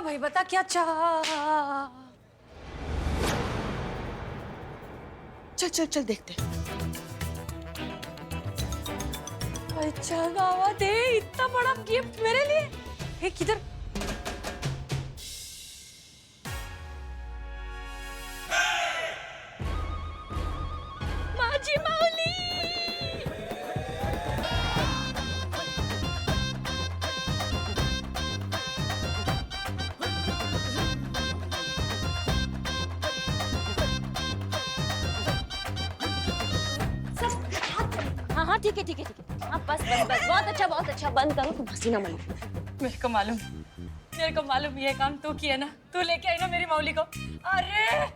हाँ भाई बता क्या चाह। चल चल चल देखते। अच्छा गावा दे, इतना बड़ा गिफ्ट मेरे लिए। हे किधर? माझी माऊली। हाँ हाँ ठीक है ठीक है ठीक है। हाँ बस बस बस बहुत अच्छा बंद करो तुम हंसी ना मनो। मेरे को मालूम ये काम तू किया ना, तू लेके आई ना मेरी मौली को। अरे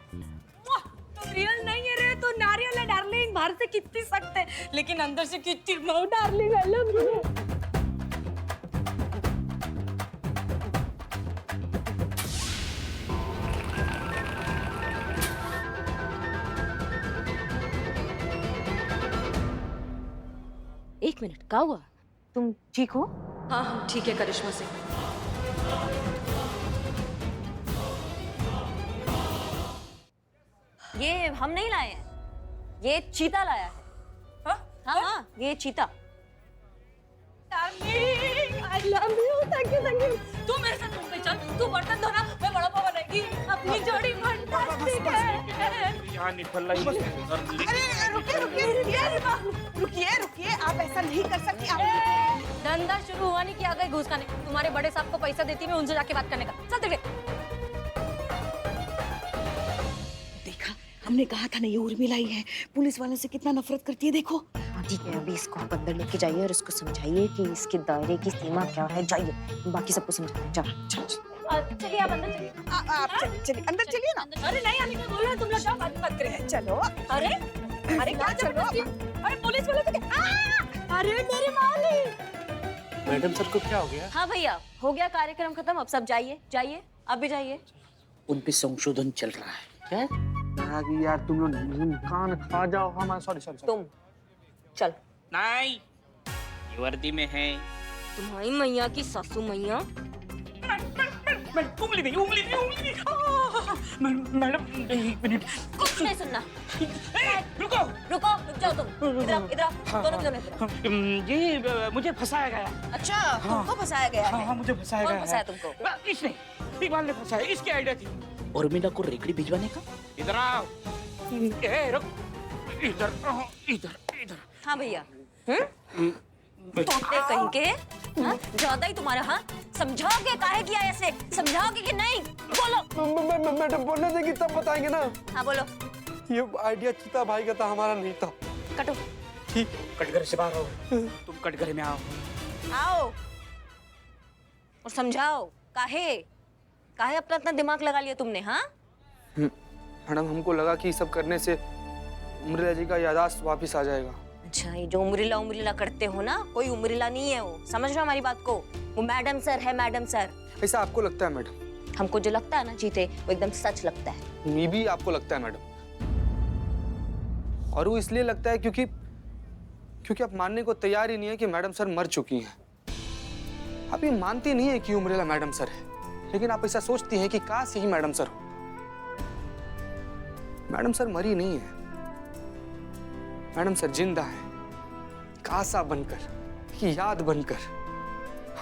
तू रियल नहीं है रे, तू नारियल है डार्लिंग। बाहर से कितनी सख्त है लेकिन अंदर से कितनी Mau darling. I love you. एक मिनट, क्या हुआ? तुम ठीक हो? हाँ हम ठीक है करिश्मा सिंह। ये हम नहीं लाए हैं, ये चीता लाया है। हाँ हाँ हाँ ये चीता। Darling I love you. Thank you. तू मेरे साथ मुंबई चल, तू बर्तन धोना, मैं बड़ा पाव बनाएगी। अपनी जोड़ी फंटास्टिक है। यहाँ निकल रही है। अरे रुकिए रुकिए, आप ऐसा नहीं कर सकती। आप धंधा शुरू हुआ नहीं कि आ गए घूस खाने। तुम्हारे बड़े साहब को पैसा देती मैं उनसे जाके बात करने का। चल तेरे। देखा, हमने कहा था ना ये उर्मिला ही है। पुलिस वालों से कितना नफरत करती है देखो। ठीक है, अभी इसको आप अंदर लेके जाइए और इसको समझाइए कि इसके दायरे की सीमा क्या है। जाइए, बाकी सबको समझाते हैं। चलो चलिए आप अंदर चलिए। आप चलिए चलिए अंदर चलिए ना। अरे नहीं आने को बोल रहा, तुम लोग जाओ, बात करेंगे। चलो। अरे अरे क्या जबरदस्ती? अरे पुलिस वाले तो क्या? अरे मेरी माली। मैडम सर को क्या हो गया? हाँ भैया, हो गया कार्यक्रम खत्म। अब सब जाइए जाइए, आप भी जाइए। उन पे संशोधन चल रहा है। क्या यार, तुम लोग कान खा जाओ। हमारा सॉरी तुम चल। नहीं, ये वर्दी में है। तुम्हारी मैया की सासू मैया। उंगली नहीं। मैडम एक मिनट, कुछ नहीं सुनना। रुको। रुक जाओ तुम। इधर आओ, दोनों जने इधर। ये मुझे फंसाया गया। अच्छा, तुमको फंसाया गया है? हाँ मुझे फंसाया गया। कौन फंसाया तुमको? इसने, इकबाल ने फंसाया। इसकी आइडिया थी उर्मिला को रेकड़ी भिजवाने का। इधर आओ। रुक। इधर। हाँ भैया। तोते कहीं के। हाँ? ज्यादा ही तुम्हारा। हाँ, समझाओगे काहे किया ऐसे? समझाओगे कि नहीं? बोलो। मैडम बोलने देगी तब बताएंगे ना। हाँ बोलो। ये आइडिया चीता भाई का था, हमारा नहीं था। कटो। ठीक। कटघरे से बाहर आओ। तुम कटघरे में आओ और समझाओ काहे अपना दिमाग लगा लिया तुमने? हाँ मैडम हमको लगा कि सब करने से उमरिला जी का याददाश्त वापस आ जाएगा। अच्छा, ये जो उमरिला करते हो ना, कोई उमरिला नहीं है वो। समझ रहे हो हमारी बात को? वो मैडम सर है, मैडम सर। ऐसा आपको लगता है मैडम? हमको जो लगता है ना जीते, वो एकदम सच लगता है। ये भी आपको लगता है मैडम? और वो इसलिए लगता है क्योंकि आप मानने को तैयार ही नहीं है कि मैडम सर मर चुकी हैं। आप ये मानती नहीं है कि उमरिला मैडम सर है, लेकिन आप ऐसा सोचती हैं कि काश यही मैडम सर हो। मैडम सर मरी नहीं है, मैडम सर जिंदा है। एक आशा बनकर, एक याद बनकर,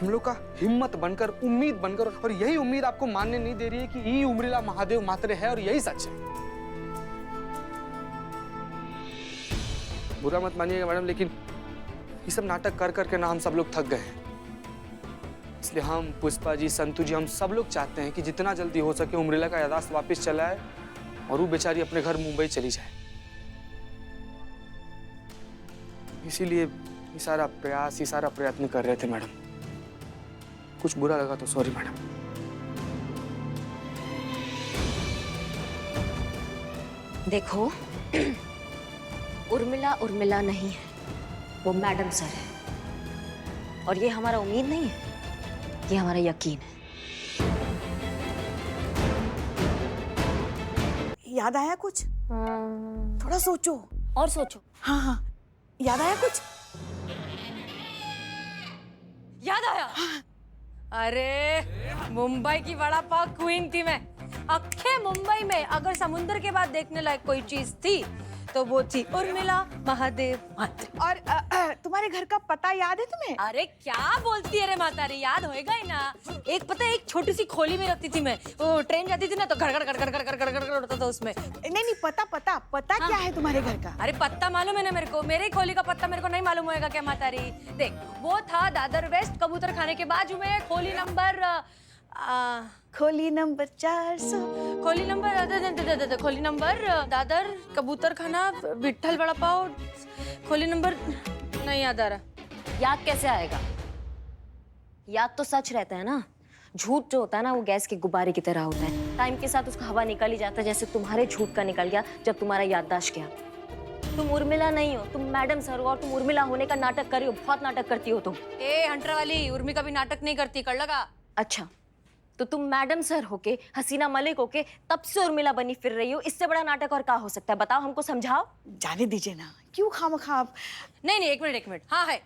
हम लोग का हिम्मत बनकर, उम्मीद बनकर। और यही उम्मीद आपको मानने नहीं दे रही है कि ये उमरिला महादेव मात्रे है और यही सच है। बुरा मत मानिएगा मैडम, लेकिन ये सब नाटक कर करके ना हम सब लोग थक गए हैं। इसलिए हम, पुष्पा जी, संतू जी, हम सब लोग चाहते हैं कि जितना जल्दी हो सके उमरिला का याददाश्त वापस चला आए और वो बेचारी अपने घर मुंबई चली जाए। इसीलिए ये सारा प्रयास, ये सारा प्रयत्न कर रहे थे मैडम। कुछ बुरा लगा तो सॉरी मैडम। देखो, उर्मिला नहीं है, वो मैडम सर है। और ये हमारा उम्मीद नहीं है, ये हमारा यकीन है। याद आया कुछ? थोड़ा सोचो। और सोचो। हाँ याद आया कुछ? याद आया। अरे मुंबई की वड़ा पाव क्वीन थी मैं। अखे मुंबई में अगर समुद्र के बाद देखने लायक कोई चीज थी तो वो थी उर्मिला महादेव मात्रे। और तुम्हारे घर का पता याद है तुम्हें? अरे क्या बोलती है रे मातारी, याद होएगा ही ना। एक पता है, एक छोटी सी खोली में रखती थी मैं, वो ट्रेन जाती थी ना तो घड़ घड़ घड़ घड़ घड़ घड़ घड़ घड़ उड़ता था उसमें। नहीं, पता क्या है तुम्हारे घर का? अरे पत्ता मालूम है ना मेरे को, मेरे ही खोली का पत्ता मेरे को नहीं मालूम होएगा क्या मातारी? देख, वो था दादर वेस्ट कबूतर खाने के बाजू में, खोली नंबर खोली नंबर 400। खोली नंबर खोली नंबर दादर कबूतर खाना विट्ठल वड़ा पाव, खोली नंबर नहीं याद आ रहा। याद कैसे आएगा? याद तो सच रहता है ना। झूठ जो होता है ना वो गैस के गुब्बारे की तरह होता है, टाइम के साथ उसका हवा निकल ही जाता है, जैसे तुम्हारे झूठ का निकल गया जब तुम्हारा याददाश्त गया। तुम उर्मिला नहीं हो, तुम मैडम सर हो, और तुम उर्मिला होने का नाटक कर रही हो। बहुत नाटक करती हो तुम। ए हंटर वाली, उर्मी का भी नाटक नहीं करती, कर लगा। अच्छा, तो तुम मैडम सर होके, हसीना मलिक होके तब से उर्मिला बनी फिर रही हो। इससे बड़ा नाटक और क्या हो सकता है? बताओ, हमको समझाओ। जाने दीजिए ना, क्यों खामखा आप। नहीं, एक मिनट। हाँ है,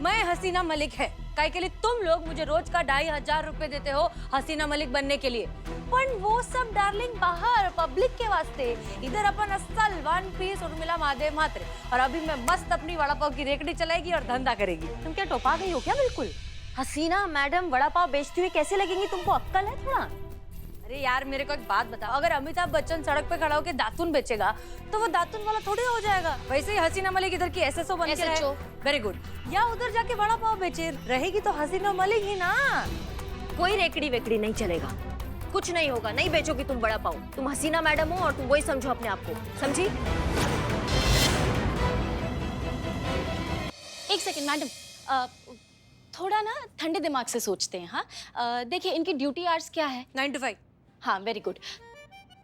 मैं हसीना मलिक है। काहे के लिए तुम लोग मुझे रोज का 2500 रुपए देते हो हसीना मलिक बनने के लिए, पर वो सब डार्लिंग बाहर पब्लिक के वास्ते। इधर अपन असल वन पीस उर्मिला महादेव मात्रे, और अभी मैं मस्त अपनी वड़ा पाव की रेकड़ी चलाएगी और धंधा करेगी। तुम क्या टोपा गई हो क्या? बिल्कुल हसीना मैडम वड़ा पाव बेचती हुई कैसे लगेंगी? तुमको अक्कल है थोड़ा? अरे यार मेरे को एक बात बताओ, अगर अमिताभ बच्चन सड़क पे खड़ा होकर दातुन बेचेगा तो वो दातुन वाला थोड़ी हो जाएगा। वैसे ही हसीना मलिक इधर की एसएसओ बन के रहे। Very good. या उधर जाके वड़ा पाव बेचे, रहेगी तो हसीना मलिक ही ना। कोई रेकड़ी वेकड़ी नहीं चलेगा, कुछ नहीं होगा। नहीं बेचोगी तुम वड़ा पाव। तुम हसीना मैडम हो और तुम वही समझो अपने आप को, समझी? एक सेकंड मैडम, थोड़ा ना ठंडे दिमाग से सोचते हैं। हाँ, देखिए इनकी ड्यूटी आवर्स क्या है? 9 to 5। हाँ, वेरी गुड।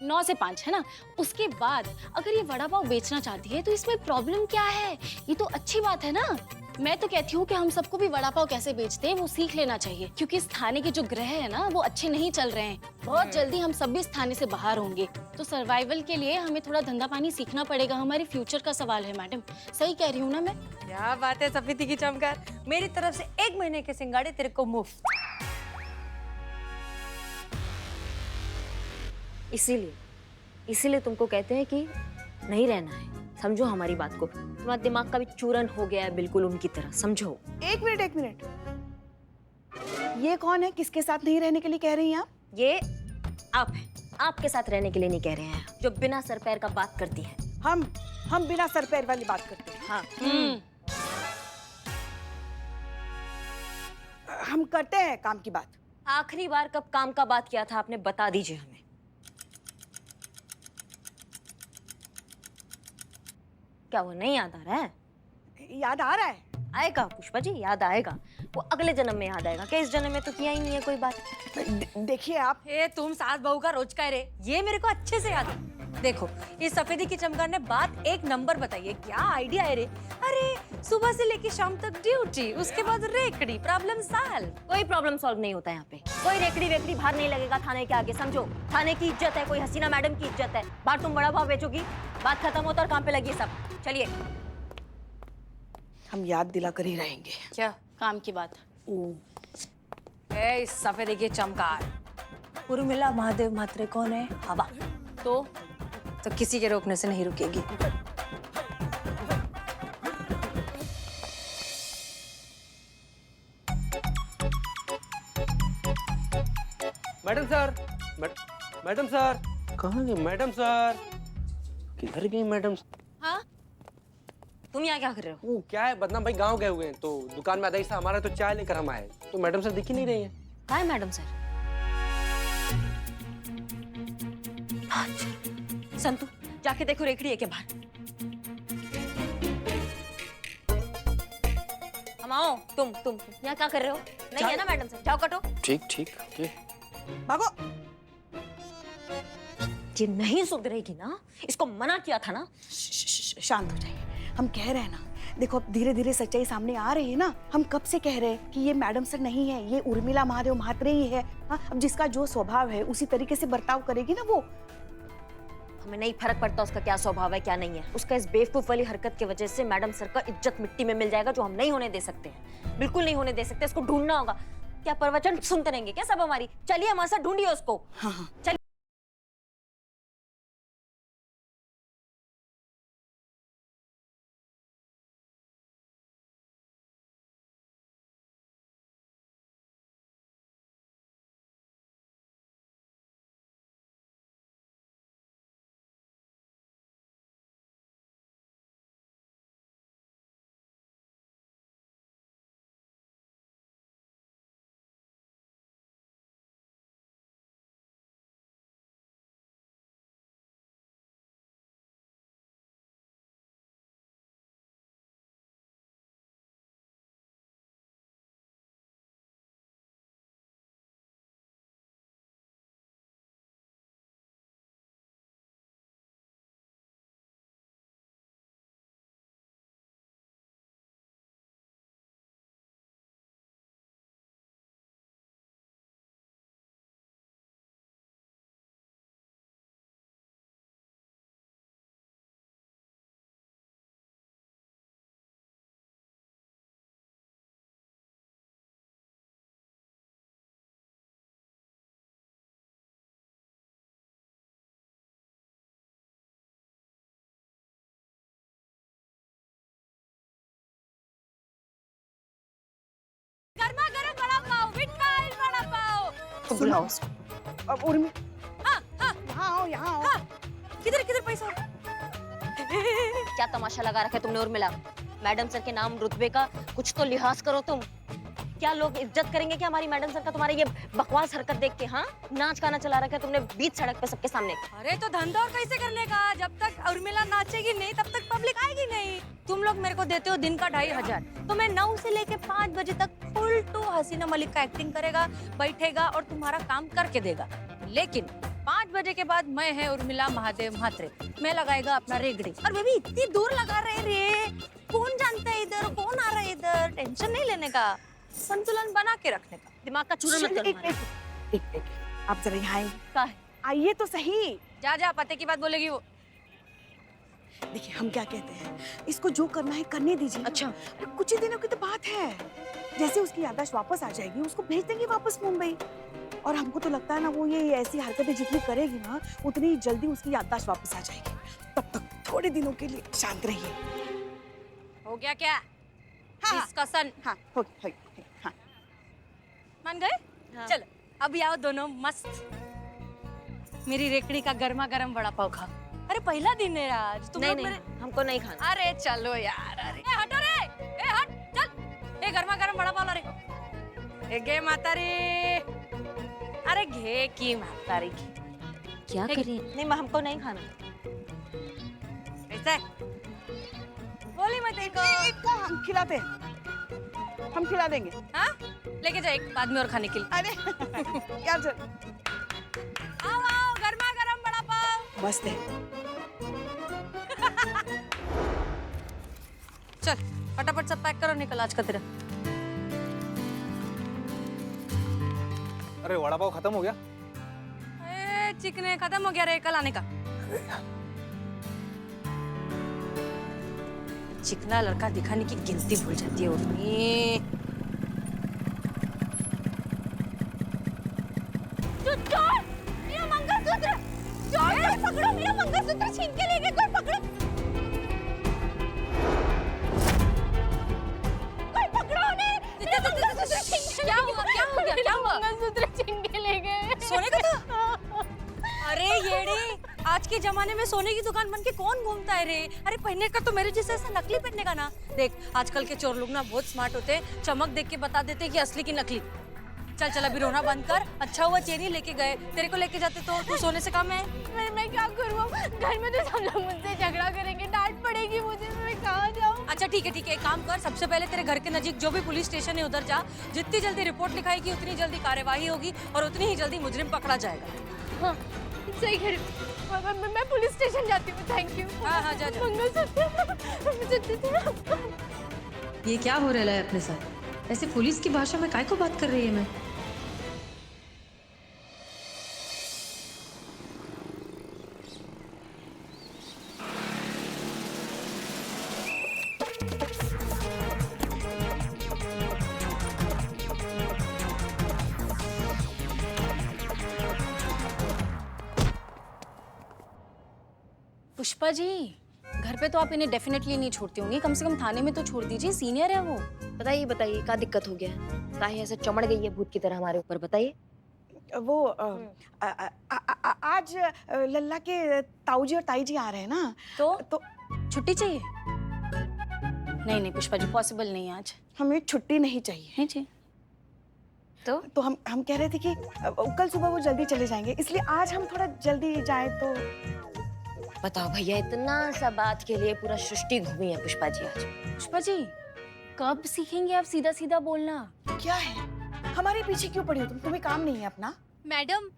9 से 5 है ना। उसके बाद अगर ये वड़ा पाव बेचना चाहती है तो इसमें प्रॉब्लम क्या है? ये तो अच्छी बात है ना। मैं तो कहती हूँ कि हम सबको भी वड़ा पाव कैसे बेचते हैं वो सीख लेना चाहिए, क्योंकि इस थाने के जो ग्रह है ना वो अच्छे नहीं चल रहे हैं। बहुत जल्दी हम सब भी इस थाने से बाहर होंगे, तो सर्वाइवल के लिए हमें थोड़ा धंधा पानी सीखना पड़ेगा। हमारे फ्यूचर का सवाल है मैडम, सही कह रही हूँ ना मैं? क्या बात है सफेदी की चमकार, मेरी तरफ से 1 महीने के सिंगाड़े तेरे को मुफ्त। इसीलिए तुमको कहते हैं कि नहीं रहना है। समझो हमारी बात को, तुम्हारा दिमाग का भी चूरन हो गया है बिल्कुल उनकी तरह, समझो। एक मिनट, ये कौन है? किसके साथ नहीं रहने के लिए कह रही हैं आप? ये आप हैं, आपके साथ रहने के लिए नहीं कह रहे हैं, जो बिना सर पैर का बात करती है। हम बिना सर पैर वाली बात करते हैं। हाँ, हम करते हैं काम की बात। आखिरी बार कब काम का बात किया था आपने? बता दीजिए हमें। क्या वो नहीं याद आ रहा है? याद आ रहा है। आएगा पुष्पा जी, याद आएगा। वो अगले जन्म में याद आएगा। क्या इस जन्म में तो किया ही नहीं है कोई बात। देखिए आप, तुम सास बहू का रोज का रे, ये मेरे को अच्छे से याद है। देखो, इस सफेदी की चमकार ने बात एक नंबर बताई है। क्या आइडिया है रे। अरे सुबह से लेके शाम तक ड्यूटी, उसके बाद रेकड़ी, प्रॉब्लम सॉल्व। कोई प्रॉब्लम सॉल्व नहीं होता यहाँ पे। कोई रेकड़ी वेकड़ी बाहर नहीं लगेगा थाने के आगे, समझो। थाने की इज्जत है, कोई हसीना मैडम की इज्जत है। बाहर तुम बड़ा भाव बेचोगी, बात खत्म होता और काम पे लगी सब। चलिए, हम याद दिला कर ही रहेंगे। क्या काम की बात। इस सफेदी की चमकार, उर्मिला महादेव मात्रे कौन है? हवा तो किसी के रोकने से नहीं रुकेगी। मैडम सर कहाँ गए? मैडम सर किधर गई मैडम? हाँ, तुम यहाँ क्या कर रहे हो? वो क्या है, बदनाम भाई गांव गए हुए हैं, तो दुकान में आधा हिस्सा हमारा, तो चाय लेकर हम आए, तो मैडम सर दिख ही नहीं रही हैं। Hi madam sir. हाँ, संतु जाके देखो रेकड़ी है क्या बाहर। हम आओ। तुम यहाँ क्या कर रहे हो? नहीं है ना मैडम सर, जाओ कटो। ठीक ओके। भागो। ये नहीं सुधरेगी ना, इसको मना किया था ना। शांत हो जाइए। हम कह रहे हैं ना, देखो अब धीरे धीरे सच्चाई सामने आ रही है ना। हम कब से कह रहे हैं कि ये मैडम सर नहीं है, ये उर्मिला महादेव म्हात्रे ही है। हाँ, अब जिसका जो स्वभाव है उसी तरीके से बर्ताव करेगी ना वो। हमें नहीं फर्क पड़ता उसका क्या स्वभाव है क्या नहीं है। उसका इस बेवकूफ वाली हरकत की वजह से मैडम सर का इज्जत मिट्टी में मिल जाएगा, जो हम नहीं होने दे सकते हैं। बिल्कुल नहीं होने दे सकते। इसको ढूंढना होगा। क्या प्रवचन सुनते रहेंगे क्या सब हमारी? चलिए हमारे साथ ढूंढिए उसको। हाँ हाँ चलिए। गर्मा गर्म वड़ा पाव, विंडाइल वड़ा पाव। बुलाओ उसको। अब उर्मी, हाँ हाँ यहाँ आओ, यहाँ आओ। हाँ। किधर किधर पैसा? क्या तमाशा लगा रखा है तुमने उर्मिला? मैडम सर के नाम रुतबे का कुछ तो लिहाज करो तुम। क्या लोग इज्जत करेंगे क्या हमारी मैडम सर का तुम्हारे ये बकवास हरकत देख के? हाँ, नाच गाना चला रखा है तुमने बीच सड़क पे सबके सामने। अरे तो धंधा और कैसे करने का? जब तक उर्मिला नाचेगी नहीं तब तक पब्लिक आएगी नहीं। तुम लोग मेरे को देते हो दिन का 2500, तो मैं 9 से लेके 5 बजे तक फुल टू हसीना मलिक का एक्टिंग करेगा, बैठेगा और तुम्हारा काम करके देगा। लेकिन 5 बजे के बाद मैं है उर्मिला महादेव म्हात्रे, मैं लगाएगा अपना रेगड़ी। और वे भी इतनी दूर लगा रहे रे, कौन जानता है इधर कौन आ रहा है इधर। टेंशन नहीं लेने का, संतुलन बना के रखने का। दिमाग का चूरन मत करो हमारा। एक आप जरा यहाँ आएंगे? क्या है? आइए तो सही। जा जा, पते की बात बोलेगी वो। देखिए हम क्या कहते हैं, इसको जो करना है करने दीजिए। अच्छा। कुछ ही दिनों की तो बात है, जैसे उसकी याददाश्त वापस आ जाएगी उसको भेज देंगे वापस मुंबई। और हमको तो लगता है ना वो ये ऐसी हरकतें जितनी करेगी ना उतनी जल्दी उसकी याददाश्त वापस आ जाएगी। तब तक थोड़े दिनों के लिए शांत रहिए। हो गया क्या? हाँ डिस्कशन हाँ हो गया, हाँ। मान गए? हाँ। चलो अभी आओ दोनों मस्त मेरी रेकड़ी का गर्मा गर्म वड़ा पाव खा। अरे पहला दिन है आज, तुम नहीं लोग नहीं, हमको नहीं खाना। अरे चलो यार, अरे ए, हटो रे, ए हट, चल, ए गर्मा गर्म वड़ा पाव ला रे। ए गे माता रे, अरे घे की माता रे की। क्या एक- करिए? नहीं, हमको नहीं खाना। ऐसा है? बोली मत देखो। इनको हम खिलाते हैं, हम खिला देंगे। हाँ, लेके जा एक बाद में और खाने के लिए। अरे क्या चल आओ आओ, गर्मा गर्म वड़ा पाव। मस्त है। चल फटाफट सब पैक करो, निकल आज का तेरा। अरे वड़ा पाव खत्म हो गया? ए चिकने खत्म हो गया रे, कल आने का। चिकना लड़का दिखाने की गिनती भूल जाती है उर्मी। चोर! मेरा मंगलसूत्र! चोर, कोई पकड़ो, मेरा मंगलसूत्र छीन के ले गए, कोई पकड़ो! कोई पकड़ो उन्हें! क्या हुआ? क्या हो गया? क्या हुआ? मंगलसूत्र छीन के ले गए। सोने का था? अरे येड़े, आज के जमाने में सोने की दुकान बन के कौन घूमता है रे? अरे पहनने का तो मेरे जैसे ऐसा नकली पहनने का ना। देख आजकल के चोर लोग ना बहुत स्मार्ट होते हैं, चमक देख के बता देते हैं कि असली की नकली। चल चल अभी रोना बंद कर। अच्छा हुआ चेन ही लेके गए, तेरे को लेके जाते तो तू सोने से कम है। मैं क्या करूँ? घर में तो सब लोग मुझसे झगड़ा करेंगे, डांट पड़ेगी मुझे, मैं कहाँ जाऊँ? अच्छा ठीक है, एक काम कर, सबसे पहले तेरे घर के नजीक जो भी पुलिस स्टेशन है उधर जा। जितनी जल्दी रिपोर्ट लिखाएगी उतनी जल्दी कार्यवाही होगी और उतनी ही जल्दी मुजरिम पकड़ा जाएगा। हाँ, सही कह रही हूँ। मैं पुलिस स्टेशन जाती हूँ। Thank you. हाँ हाँ जा जा। मंगलसूत्र मुझे दे दो। ये क्या हो रहा है अपने साथ? ऐसे पुलिस की भाषा में काय को बात कर रही है मैं? पुष्पा जी, घर पे तो आप इन्हें डेफिनेटली नहीं छोड़ती होंगी, कम से कम थाने में तो छोड़ दीजिए, सीनियर है वो। बताइए बताइए, क्या दिक्कत हो गया है? काहे ऐसे चमड़ गई है भूत की तरह हमारे ऊपर? बताइए। वो आज लल्ला के ताऊजी और ताई जी आ रहे हैं ना, तो छुट्टी चाहिए? नहीं नहीं पुष्पा जी, पॉसिबल नहीं है आज। हमें छुट्टी नहीं चाहिए। नहीं जी। तो हम कह रहे थे कि कल सुबह वो जल्दी चले जाएंगे, इसलिए आज हम थोड़ा जल्दी जाएं तो। बताओ भैया, इतना सा बात के लिए पूरा सृष्टि घूमी है पुष्पा जी आज। पुष्पा जी, कब सीखेंगे आप सीधा सीधा बोलना? क्या है, हमारे पीछे क्यों पड़ी हो तुम? तुम्हें काम नहीं है अपना? मैडम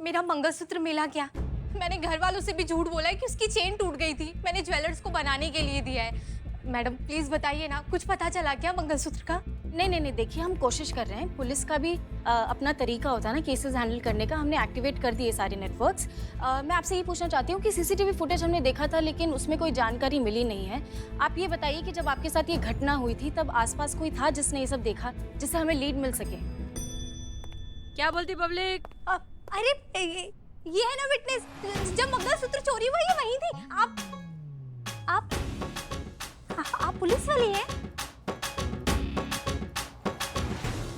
मेरा मंगलसूत्र मिला क्या? मैंने घर वालों से भी झूठ बोला है कि उसकी चेन टूट गई थी, मैंने ज्वेलर्स को बनाने के लिए दिया है। मैडम प्लीज बताइए ना, कुछ पता चला क्या मंगलसूत्र का? नहीं, देखिए हम कोशिश कर रहे हैं, पुलिस का भी अपना तरीका होता है ना केसेस हैंडल करने का, हमने एक्टिवेट कर दिए सारे नेटवर्क्स। मैं आपसे ये पूछना चाहती हूँ कि सीसीटीवी फुटेज हमने देखा था लेकिन उसमें कोई जानकारी मिली नहीं है। आप ये बताइए कि जब आपके साथ ये घटना हुई थी तब आसपास कोई था जिसने ये सब देखा, जिससे हमें लीड मिल सके? क्या बोलती पब्लिक? अरे ये है ना विटनेस, जब मंगलसूत्र चोरी हुआ ये वहीं थी। आप पुलिस वाली हैं?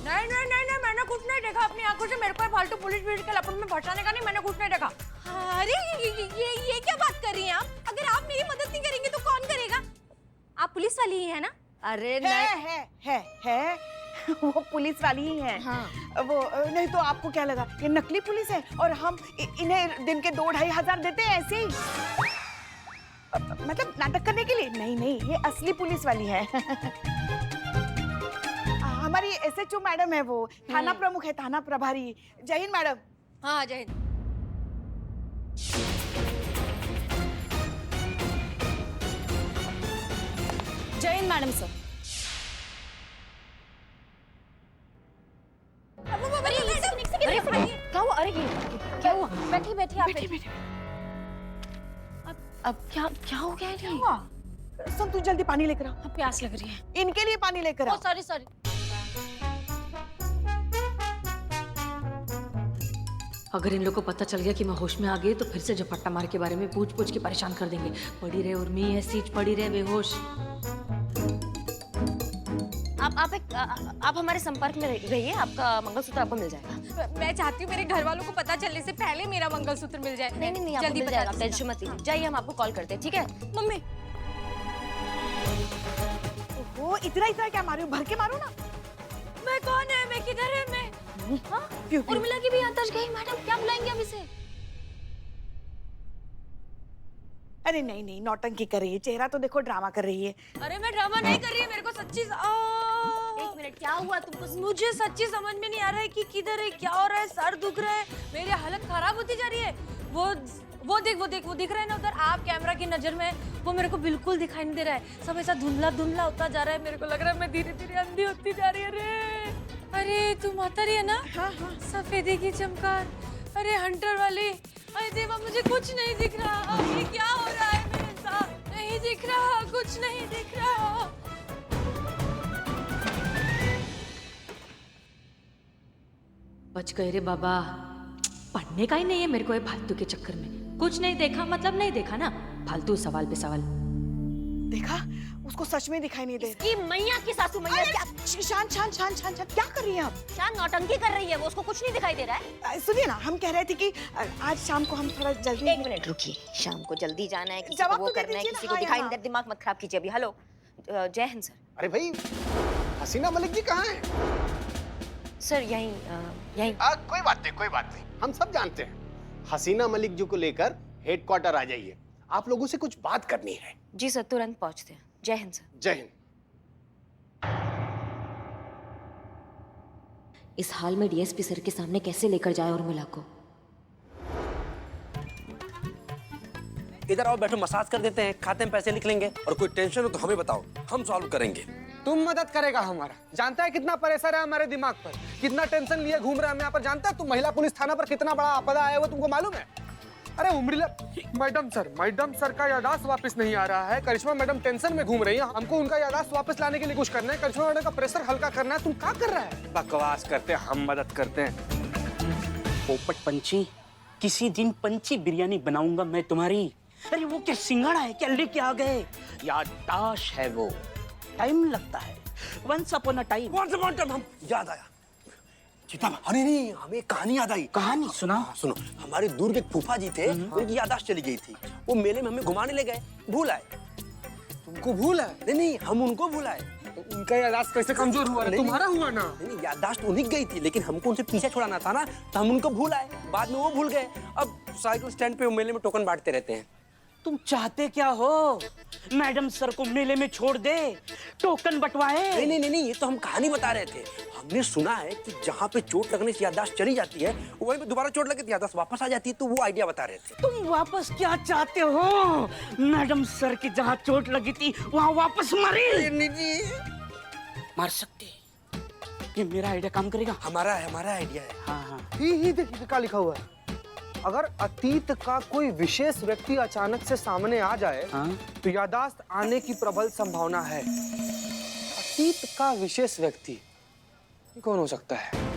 नहीं, मैंने कुछ नहीं देखा अपनी आंखों से। मेरे को फालतू पुलिस के लपट में फंसाने का नहीं, मैंने कुछ नहीं देखा। अरे ये क्या बात कर रही हैं आप? अगर आप मेरी मदद नहीं करेंगे तो कौन करेगा? आप पुलिस वाली ही है ना? अरे है वो पुलिस वाली ही है। हाँ। वो नहीं तो आपको क्या लगा ये नकली पुलिस है और हम इन्हें दिन के 2-2.5 हजार देते हैं ऐसे ही, मतलब नाटक करने के लिए? नहीं, ये असली पुलिस वाली है। हमारी एसएचओ मैडम है, वो थाना प्रमुख है, थाना प्रभारी। जय हिंद मैडम। हाँ जय हिंद। जय हिंद मैडम सर। क्या हुआ? अरे क्या हुआ? बैठिए आप। अब क्या हो गया? क्या हुआ? सुन, तू जल्दी पानी लेकर आ। अब प्यास लग रही है। इनके लिए पानी लेकर आ। सॉरी। अगर इन लोग को पता चल गया कि मैं होश में आ गई तो फिर से झपट्टा मार के बारे में पूछ के परेशान कर देंगे। पड़ी रहे उर्मी, ऐसी पड़ी रहे बेहोश। आप हमारे संपर्क में रहिए, आपका मंगलसूत्र आपको मिल जाएगा। मैं चाहती हूँ मेरे घर वालों को पता चलने से पहले मेरा मंगलसूत्र मिल जाए। नहीं, आपको मिल जाएगा, टेंशन मत लीजिए। जाइए, हम आपको कॉल करते हैं, ठीक है? मम्मी वो इतना क्या मारू? भर के मारू ना। मैं कौन है? मैं किधर है? मैं उर्मिला की भी याददाश्त गई मैडम, क्या बुलाएंगे अब इसे? अरे नहीं, नौटंकी कर रही है, चेहरा तो देखो ड्रामा कर रही है। अरे मैं ड्रामा नहीं कर रही है, मेरे को सच्ची एक मिनट, क्या हुआ तुमको? मुझे सच्ची समझ में नहीं आ रहा है कि किधर है, क्या हो रहा है। सर दुख रहा है, मेरी हालत खराब होती जा रही है। वो दिख रहा है ना उधर, आप कैमरा की नजर में, वो मेरे को बिल्कुल दिखाई नहीं दे रहा है। सब ऐसा धुंधला होता जा रहा है, मेरे को लग रहा है मैं धीरे धीरे अंधी होती जा रही है। अरे तू मातारी है ना? हाँ। सफेदी की चमकार, अरे हंटर वाली। अरे देवा, मुझे कुछ नहीं दिख रहा। ये क्या हो रहा है मेरे साथ? नहीं दिख रहा, कुछ नहीं दिख रहा। बच गए रे बाबा। पढ़ने का ही नहीं है मेरे को ये फालतू के चक्कर में। कुछ नहीं देखा मतलब नहीं देखा ना, फालतू सवाल पे सवाल। देखा, उसको सच में दिखाई नहीं दे। इसकी मैया की सासू मैया क्या? शान, क्या कर रही हैं आप? शान नौटंकी कर रही है, वो उसको कुछ नहीं दिखाई दे रहा है। सुनिए ना, हम कह रहे थे कि आज शाम को हम थोड़ा जल्दी। 1 मिनट रुकिए, शाम को जल्दी जाना है, किसी जवाब को वो तो दे करना है, दीजिए किसी ना, को हाँ, दिखाई यहाँ। नहीं दे। दिमाग मत खराब कीजिए अभी। हेलो, जय हिंद सर। अरे भाई, हसीना मलिक जी कहाँ हैं? सर यहीं। कोई बात नहीं, हम सब जानते हैं। हसीना मलिक जी को लेकर हेडक्वार्टर आ जाइए, आप लोगों से कुछ बात करनी है। जी सर, तुरंत पहुंचते हैं। जय हिंद सर। जय हिंद। इस हाल में डीएसपी सर के सामने कैसे लेकर जाए उर्मिला को? इधर आओ, बैठो, मसाज कर देते हैं, खाते में पैसे लिख लेंगे। और कोई टेंशन हो तो हमें बताओ, हम सॉल्व करेंगे। तुम मदद करेगा हमारा? जानता है कितना प्रेशर है हमारे दिमाग पर, कितना टेंशन लिए घूम रहे हैं हम यहाँ पर। जानता है तुम महिला पुलिस थाना पर कितना बड़ा आपदा आया हुआ, तुमको मालूम है? अरे उर्मिला मैडम सर का याददाश्त वापस नहीं आ रहा है। करिश्मा मैडम टेंशन में घूम रही है, हमको उनका याददाश्त वापस लाने के लिए कुछ करना है। करिश्मा मैडम का प्रेशर हल्का करना है। तुम क्या कर रहा है? बकवास करते हैं, हम मदद करते हैं। पोपट पंछी, किसी दिन पंची बिरयानी बनाऊंगा मैं तुम्हारी। अरे वो क्या सिंगाड़ा है क्या लेके आ गए? याददाश्त है वो, टाइम लगता है। Once upon a time. हम याद आया चिता, अरे नहीं हमें कहानी याद आई। कहानी सुना। सुनो, हमारे दूर के एक फूफा जी थे, उनकी याददाश्त चली गई थी। वो मेले में हमें घुमाने ले गए, भूल आए। तुमको भूल है? नहीं हम उनको भुलाए। उनका याददाश्त कैसे कमजोर हुआ? तुम्हारा हुआ ना। नहीं याददाश्त उन्हीं की गई थी, लेकिन हमको उनसे पीछे छुड़ाना था ना, तो हम उनको भूल आए। बाद में वो भूल गए। अब साइकिल स्टैंड पे मेले में टोकन बांटते रहते हैं। तुम चाहते क्या हो? मैडम सर को मेले में छोड़ दे, टोकन बंटवाए। नहीं, ये तो हम कहानी बता रहे थे। हमने सुना है कि जहाँ पे चोट लगने से याददाश्त चली जाती है, वहीं पे दोबारा चोट लगे तो याददाश्त वापस आ जाती है। तो वो आइडिया बता रहे थे। तुम वापस क्या चाहते हो? मैडम सर की जहाँ चोट लगी थी वहाँ वापस मारे। मार सकते। ये मेरा आइडिया काम करेगा। हमारा आइडिया है। हाँ। ही देखिए क्या लिखा हुआ है। अगर अतीत का कोई विशेष व्यक्ति अचानक से सामने आ जाए तो याददाश्त आने की प्रबल संभावना है। अतीत का विशेष व्यक्ति कौन हो सकता है?